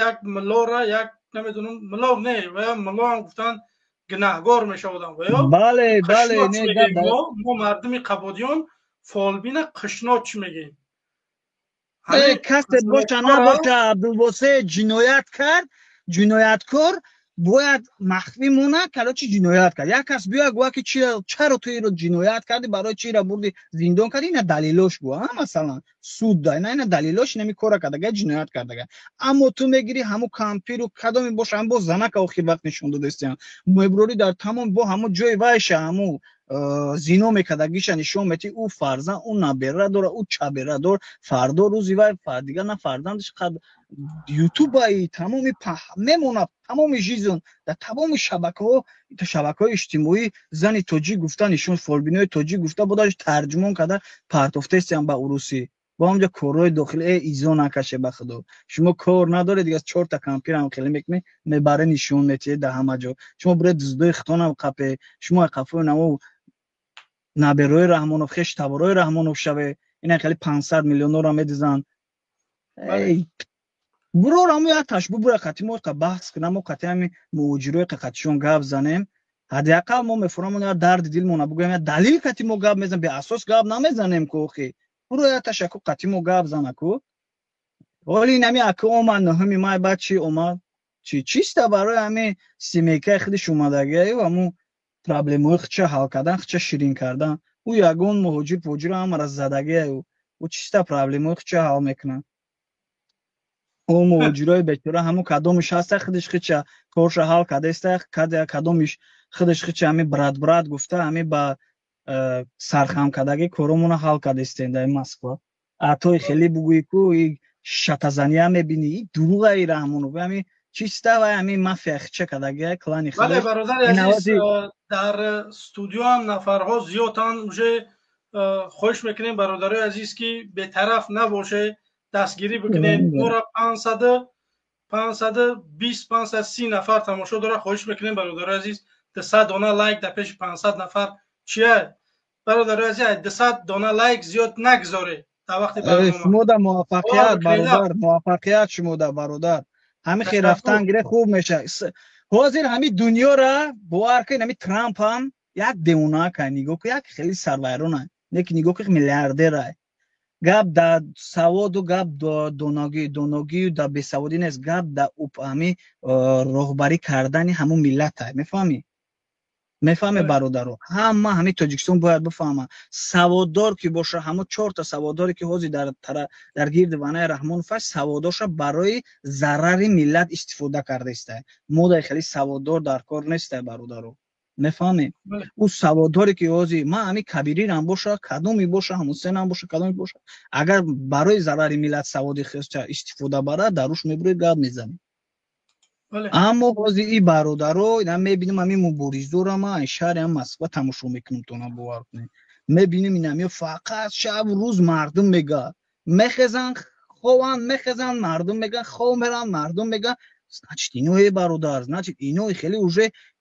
یک ملا را یک نمیدونم ملا نه و یا ملا هم گفتن گناهگار میشودن و یا بله بله قشناچ نه میگیم. ما مردم قبادیان فالبین قشناچ میگیم. همین کسی باشه قشناچ نباشه عبدالواسع جنایت کرد، جنایتکار باید مخفی مونه که چی جنایت کرد. یک کس بیا گوه که چرا تو این رو جنایت کردی، برای چی را بردی زندان کردی، این دلیلش گوه مثلا سود دای، نه این دلیلش نمی کار کرده جنایت کرده. اما تو میگیری همو کامپیر و کدامی باشه هم با زنک آخر وقت نشون دادستیم مبروری در تمام با همو جای وایشه همو زینو میکردگیش نشون میتی او فرزن او نبره داره او چبره داره فردا روزی و دیگه نه فرزندش قد یوتیوب ای تمامی میمونه تمام چیزون در تمام شبکه‌های اجتماعی زنی توجی گفتن ایشون فولبینای توجی گفته بودش ترجمه کرده پرتافته استیم به روسی با همونجا کورای داخلی ایزو نکشه بخدا شما کار نداره دیگه 4 تا کامپیر هم خیلی میکنه میبره نشون میته در همه جا شما برید دزدای ختانم قپه شما قفو نمو نبروی رحمانوف خش تبروی رحمانوف شوه اینا خیلی 500 میلیون رو میدزن. ای برو رامو یا تشبو برو قطعی ما که بحث کنم و قطعی همی موجروی که قطعیشون گفت زنیم حداقل ما میفرمون یا درد دل مونه بگویم یا دلیل قطعی ما گفت میزنیم به اساس گفت نمیزنیم که اخی برو یا تشکر قطعی ما گفت زنه که ولی نمی اکه اومد نهمی مای بچی اومد چیست برای همه سیمیکه خودش اومدگی و همون پرابلموی خچه حل کردن خچه شیرین کردن او یگون مهاجر پوجر هم را زدگی او چیست پرابلموی خچه حل میکنن او مهاجرای بیچاره همون کدومش هست خودش خچه کارش حل کرده است کدومش خودش خچه همین براد گفته همین با سرخم کردگی کارمون حل کرده است در مسکو اتوی خیلی بگویی که شتزنی هم میبینی دروغ ای رحمونو و همین چیست و همین مافیا خچه کردگی کلانی بله خودش برادر این عزیز، نوازی در استودیو هم نفرها زیادن اوجه خوش میکنیم برادرای عزیز که به طرف نباشه دستگیری بکنین. ما را 520 530 نفر تماشا داره. خواهش میکنیم برادرای عزیز 200 دانه لایک در پیش 500 نفر چیه برادرای عزیز 200 دانه لایک زیاد نگذاره در وقت برنامه. شما در باور موفقیت بکنید. برادر موفقیت شما در برادر همین خیر تشکر. رفتن گره خوب میشه حاضر همین دنیا را باور کنید همین ترامپ هم یک دیوانه که نگاه که یک خیلی سروایرونه یک نگاه که میلیاردره گپ در سواد و گپ دوناگی و در بیسوادی نیست گپ در همین راهبری کردن همون ملت های میفهمی بله برادرو همین تاجیکستان باید بفهمه سواددار که باشه همون 4 تا سوادداری که حاضر در گرد ونای رحمان فش سواداش برای ضرر ملت استفاده کرده است ما خیلی سواددار در کار نیست برادرو میفهمی بله او سوادداری که حاضر ما همین کبیری هم باشه کدومی باشه همون سن هم باشه کدومی باشه اگر برای ضرر ملت سوادی خست استفاده بره دروش میبره گاب میزنه بله اما بازی این برادرو اینا میبینیم همین مبارزو را ما شهر هم مسکو تماشا میکنیم تو باور کنید میبینیم اینا می فقط شب روز مردم میگه میخزن خوان میخزن مردم میگه خو میرن مردم میگه значит اینو برادر значит اینو خیلی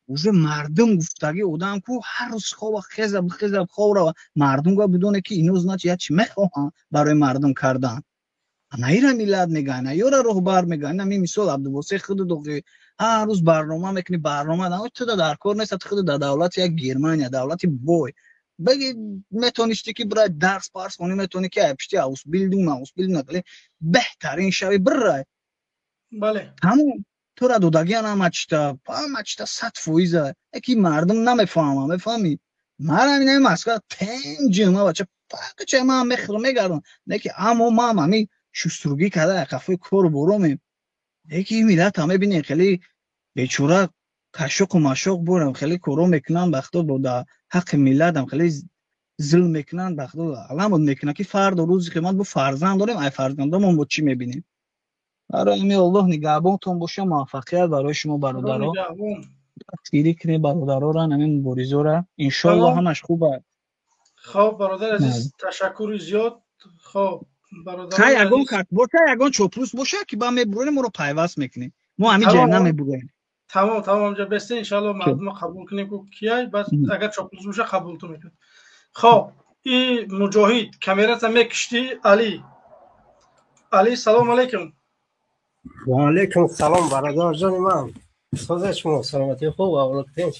уже مردم گفتگی آدم کو هر روز خواب خزب خو را مردم گه بدونه که اینو значит یا چی میخوان برای مردم کردن اینا میلاد میگن اینا رهبر میگن همین مثال عبدالواسع خود دوغی هر روز برنامه میکنی برنامه نه تو در کار نیست خود در دولت یک گرمانیا دولتی بوی بگی میتونستی که برای درس پارس کنی میتونی که اپشتی اوس بیلدینگ ولی بهترین شوی برای بله همون تو را دودگی هم مچتا 100% یکی مردم نمیفهمم میفهمی مرا همین مسکا تنجم بچه فقط چه من میگردم نه که اما ما همین شسترگی کرده کافه کور بروم یکی ملت همه بینه خیلی بیچاره کشوق و مشوق برم خیلی کورو میکنن بخدا بوده حق ملت هم خیلی ظلم میکنن بخدا علامت میکنه که فرد و روزی قیمت بو فرزند داریم ای فرزندمون با چی میبینیم برای امی الله نگهبانتون باشه موفقیت برای شما خدا برادرها نگهبان. تیری کنی برادرها را همین مبارزه را انشالله تمام. همش خوبه خب برادر عزیز تشکر زیاد. خب برادران خیلی یگان عزیز کرد باشه یگان چوپروس باشه که با میبرونیم ما رو پیوست میکنیم ما همین جای تمام نمیبرونیم تمام اینجا بسته انشالله مردم قبول کنیم که کیای بس اگر چاپلوس بشه قبول تو میکنه. خب این مجاهد کامیرات میکشتی علی سلام علیکم. و علیکم سلام برادر جان من. سوزش شما سلامتی خوب اولتین.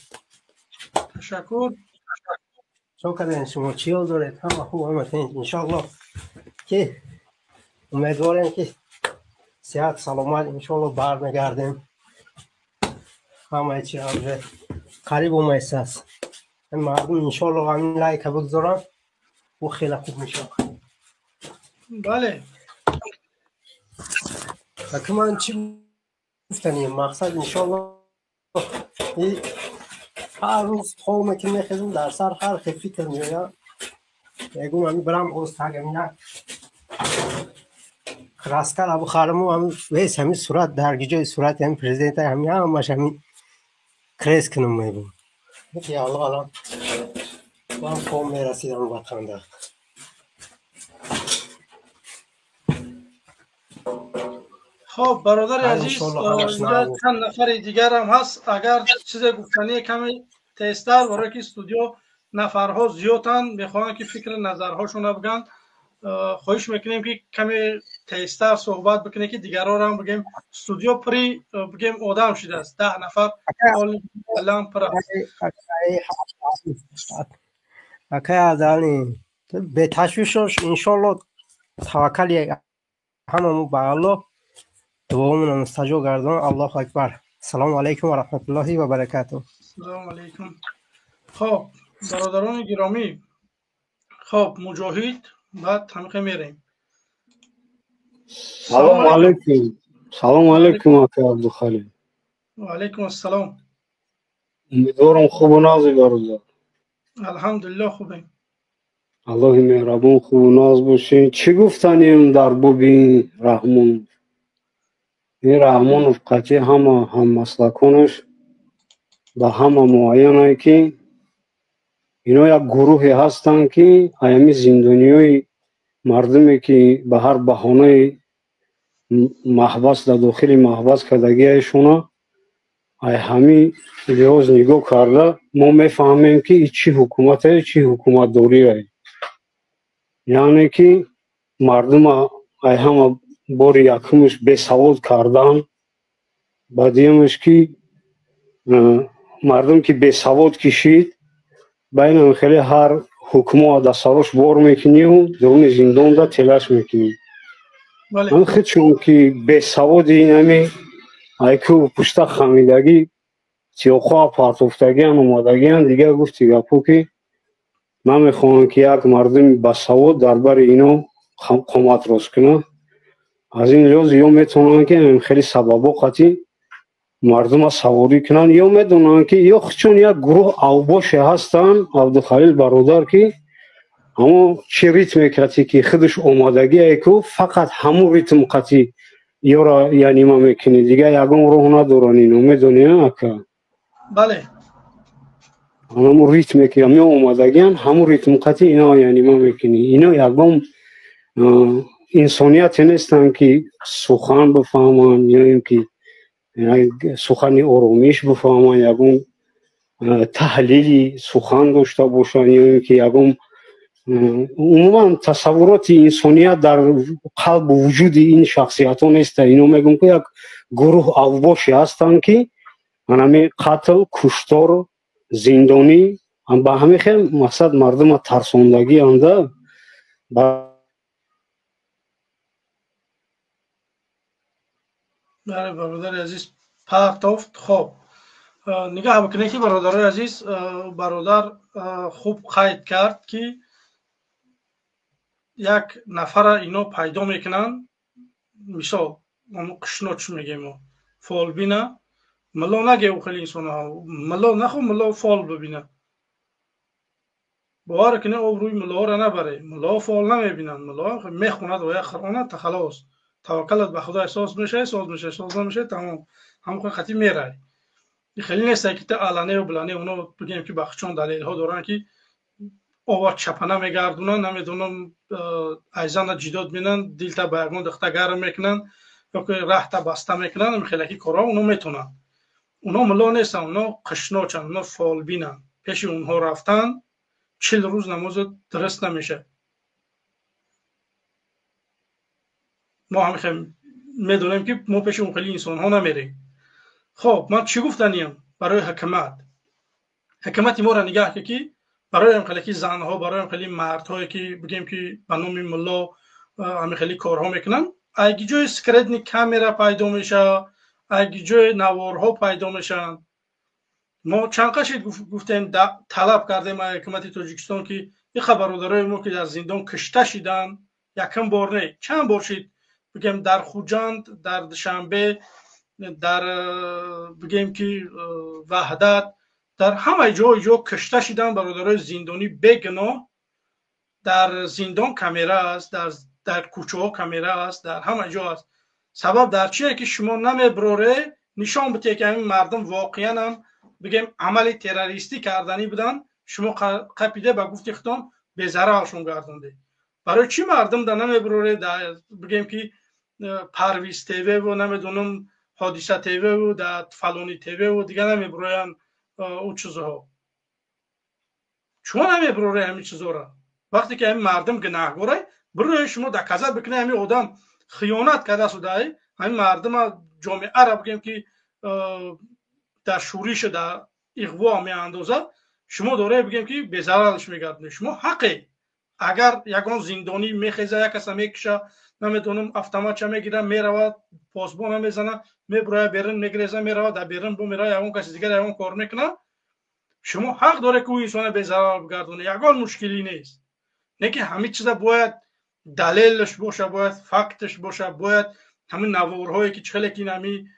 تشکر. شو کردین شما چی حال دارید؟ همه خوب همتین انشالله که امیدواریم که صحت سلامت انشالله برنگردیم. همه چی از قریب و میسر مردم انشالله همین لایک بگذارن و خیلی خوب میشه. بله که من چی گفتنیم مقصد انشالله هر روز خواه که میخیزم در سر هر فکر میایم میگم همین برم اوستاگم نه راسکال ابو خارمو هم ویس همین صورت درگیجه صورت همین پرزیدنت همش همین کریس کنم میگم یا الله الان من قوم میرسیدم وطنده. خب برادر عزیز اینجا چند نفر دیگر هم هست. اگر چیز گفتنی کمی تیستر برای که استودیو نفرها زیادن میخوان که فکر نظرهاشون بگن، خواهش میکنیم که کمی تیستر صحبت بکنه که دیگران هم بگیم استودیو پری بگیم آدم شده است 10 نفر الان پر است. اکای ازانی به تشویشش انشالله توکل هممون به الله دوامون مستجاب گردان. الله اکبر. السلام علیکم و رحمت الله و برکاته. سلام علیکم. خب برادران گرامی، خب مجاهد بعد هم میریم. سلام علیکم. سلام علیکم آقای عبدالخالق. و علیکم السلام. امیدوارم خوب و نازی برادر. الحمدلله خوبیم. الله مهربان خوب و ناز باشین. چی گفتنیم در باب این رحمان؟ این رحمان قطعی هم مسلکانش به همه معینه که اینا یک گروهی هستند که ایامی زندانیای مردمی که به هر بهانه محبس در داخل محبس کردگیشونه ای همین لحاظ نگاه کرده ما میفهمیم که این چی حکومت است چی حکومت داری است. یعنی که مردم ای همه بار یکمش بسواد کردن، بعدیمش که مردم که بسواد کشید بین خیلی هر حکومت در سرش بار میکنی و درون زندان در تلاش میکنی. من خود چون که بسواد اینمی ای که پشت خمیدگی سیاخواه پرتوفتگی هم اومدگی هم دیگه گفتی گپو که من میخوام که یک مردم بسواد در بر اینو قامت راست کنه. از این لحاظ یا میتونن که خیلی سببا قطعی مردم سواری کنن یا میدونن که یا چون یک گروه اوباش هستن عبدالخلیل برادر که همون چی ریتم قطعی که خودش آمادگی ایکو فقط همون ریتم قطعی یا را یعنی ما میکنی دیگه یکم روح ندارن اینو میدونی اکا. بله همون ریتمی که می اومدگی همون ریتم قطعی اینا یعنی ما میکنی اینا یکم انسانیت نیستن که سخن بفهمن یا اینکه سخن آرامیش بفهمن یکم تحلیلی سخن داشته باشن یا اینکه یکم عموما تصورات انسانیت در قلب و وجود این شخصیت ها نیست. اینا میگم که یک گروه اوباشی هستن که همین قتل کشتار زندانی هم به همین خیلی مقصد مردم ترساندگی انده بله برادر عزیز پرتافت. خب نگاه بکنید که برادر عزیز برادر خوب قید کرد که یک نفر اینو پیدا میکنن مثال اون قشنوچ میگیم فالبینه ملا نگه او خیلی انسان ها ملا نخو ملا فال ببینه باور کنه او روی ملا را نبره ملا فال نمیبینن ملا میخوند و یا خرانه تا خلاص توکلت به خدا احساس میشه احساس نمیشه تمام همون خطی میره. خیلی نیست که تا علنه و بلانه اونو بگیم که بخشون دلیل ها دارن که آوا چپنه میگردونن نمیدونم ایزان جداد مینن دیل تا برگون دخته گرم میکنن یا که راه تا بسته میکنن خیلی کارا اونو میتونن. اونا ملا نیستن اونا قشناچن اونا فالبینن پیش اونها رفتن 40 روز نماز درست نمیشه. ما هم خیلی میدونیم که ما پیش اون خیلی انسان ها نمیریم. خب من چی گفتنیم برای حکمت ما را نگاه که برای هم خیلی زن ها، برای هم خیلی مرد هایی که بگیم که به نام ملا همه خیلی کارها میکنن، اگه جای سکرین کامera پیدا میشه، اگه جای نوارها پیدا میشن، ما چند قشید گفتیم طلب کردیم از حکومت تاجیکستان که این برادرای ما که در زندان کشته شدن، یکم بار نه چند بار شد، بگیم در خوجند، در دوشنبه، در بگیم که وحدت، در همه جا کشته شدن برادرای زندانی بگناه. در زندان کامera است، در کوچه ها کامera است، در همه جا است. سبب در چیه که شما نمیبروره نشان بده که این مردم واقعا هم بگیم عمل تروریستی کردنی بودن، شما قپیده به گفت خودتون به ضررشون گردونده. برای چی مردم در نمیبروره بگیم که پرویز تیوی و نمیدونم حادثه تیوی و در فلانی تیوی و دیگه نمیبروین اون چیزها؟ شما نمیبروره همین چیزها را. وقتی که این مردم گناهگاره بروی شما در کذب بکنه همین آدم خیانت کرده شده، همین مردم جامعه عرب بگیم که در شورش در اغوا می اندازه، شما داره بگیم که به ضررش میگردونه. شما حقه اگر یگان زندانی میخیزه یک کس میکشه نمیدونم افطمات میگیره میره پاسبان میزنه میبره بیرون میگریزه میره در بیرون بو میره یگان کسی دیگه یگان کار میکنه، شما حق داره که اون انسان به ضرر بگردونه. یگان مشکلی نیست، نه که همه چیز باید دلیلش باشه، باید فکتش باشه، باید همین نوارهایی که چخله که نمی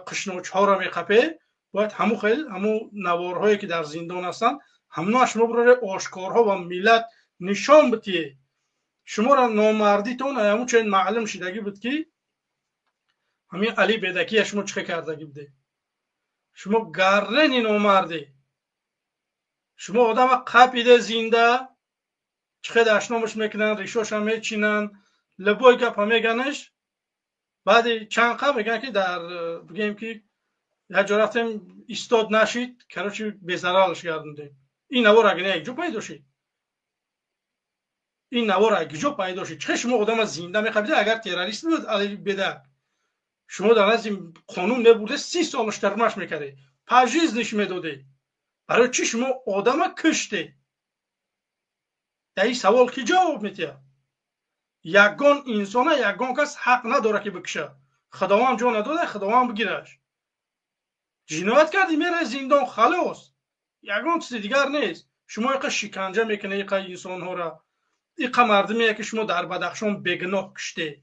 قشنوچ ها را میخپه باید همون نوارهایی که در زندان هستن همونها شما برای آشکارها و ملت نشان بدید. شما را نامردیتون همون چند معلوم شدگی بود که همین علی بیدکی شما چه کردگی بوده. شما گرنی نامردی، شما آدم قپیده زنده چه دشنامش میکنن، ریشوش هم میچینن، لبای گپ هم میگنش، بعد چند قبل بگن که در بگیم که هجا رفتیم استاد نشید کراچی به ضررش گردوندیم. این نوار اگه نه یک جو پیدا شید، این نوار اگه جو پیدا شید چه شما آدم زنده میخوابیده؟ اگر تروریست بود علی بده شما در از این قانون نبوده 30 سالش ترمش میکرده، پاجیز نش میداده. برای چی شما آدم کشته؟ در این سوال کی جواب میده؟ یگان انسان یگان کس حق نداره که بکشه. خداوند جا نداده، خداوند بگیرش. جنایت کردی میره زندان خلاص، یگان چیز دیگر نیست. شما یک شکنجه میکنه یک انسان ها را، یک مردمی که شما در بدخشان بگناه کشته.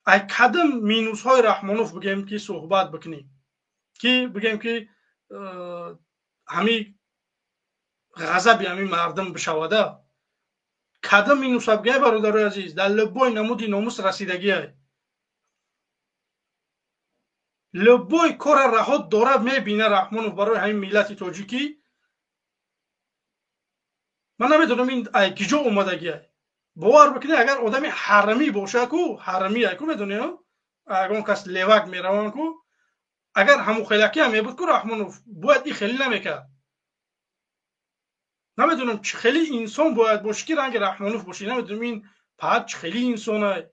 ای کدام مینوس های رحمانوف بگیم که صحبت بکنیم که بگیم که همین غضب همین مردم بشوده؟ کدام مینوس ها بگیم برادر عزیز؟ در لبای نمودی ناموس رسیدگی های لبای کار رهاد داره میبینه رحمانوف برای همین ملت تاجیکی. من نمیدونم این کجا اومدگی های. باور بکنید اگر آدم حرمی باشه کو حرمی کو میدونی اگر کس لیوک میروان کو اگر همو خیلکی هم میبود کو رحمانوف باید این خیلی نمیکرد. نمیدونم چه خیلی انسان باید باشه که رنگ رحمانوف باشه. نمیدونم این پد چه خیلی انسانه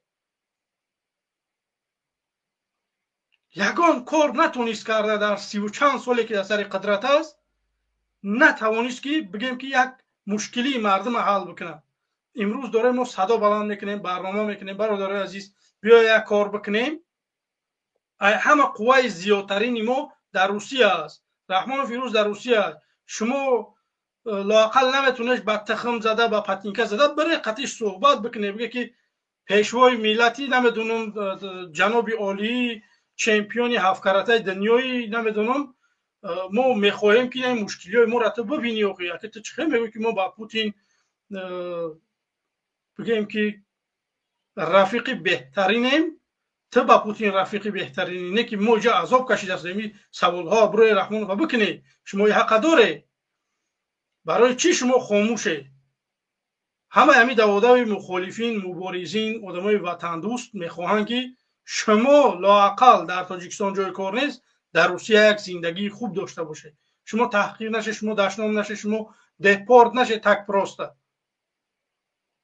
یگان کار نتونست کرده در 30 و چند سالی که در سر قدرت است، نتوانست که بگیم که یک مشکلی مردم حل بکنه. امروز داره ما صدا بلند میکنیم، برنامه میکنیم برادر عزیز بیا یک کار بکنیم. همه قوای زیادترین ما در روسیه است. رحمانوف فیروز در روسیه است. شما لااقل نمیتونش با تخم زده با پتینکه زده برای قطعش صحبت بکنه، بگه که پیشوای ملتی نمیدونم جناب عالی چمپیونی هفت کراته دنیایی نمیدونم ما میخواهیم که این مشکلی های ما را تو ببینی و که تو چه میگوی که ما با پوتین بگیم که رفیق بهترینیم، تو با پوتین رفیق بهترینی نه که موجه عذاب کشید است. این سوال ها برای رحمانوف بکنی. شما حق داره. برای چی شما خاموشه؟ همه همین دوادای مخالفین مبارزین آدمای وطن دوست میخواهند که شما لااقل در تاجیکستان جای کار نیست در روسیه یک زندگی خوب داشته باشه، شما تحقیر نشه، شما دشنام نشه، شما دهپارت نشه، تک پراسته.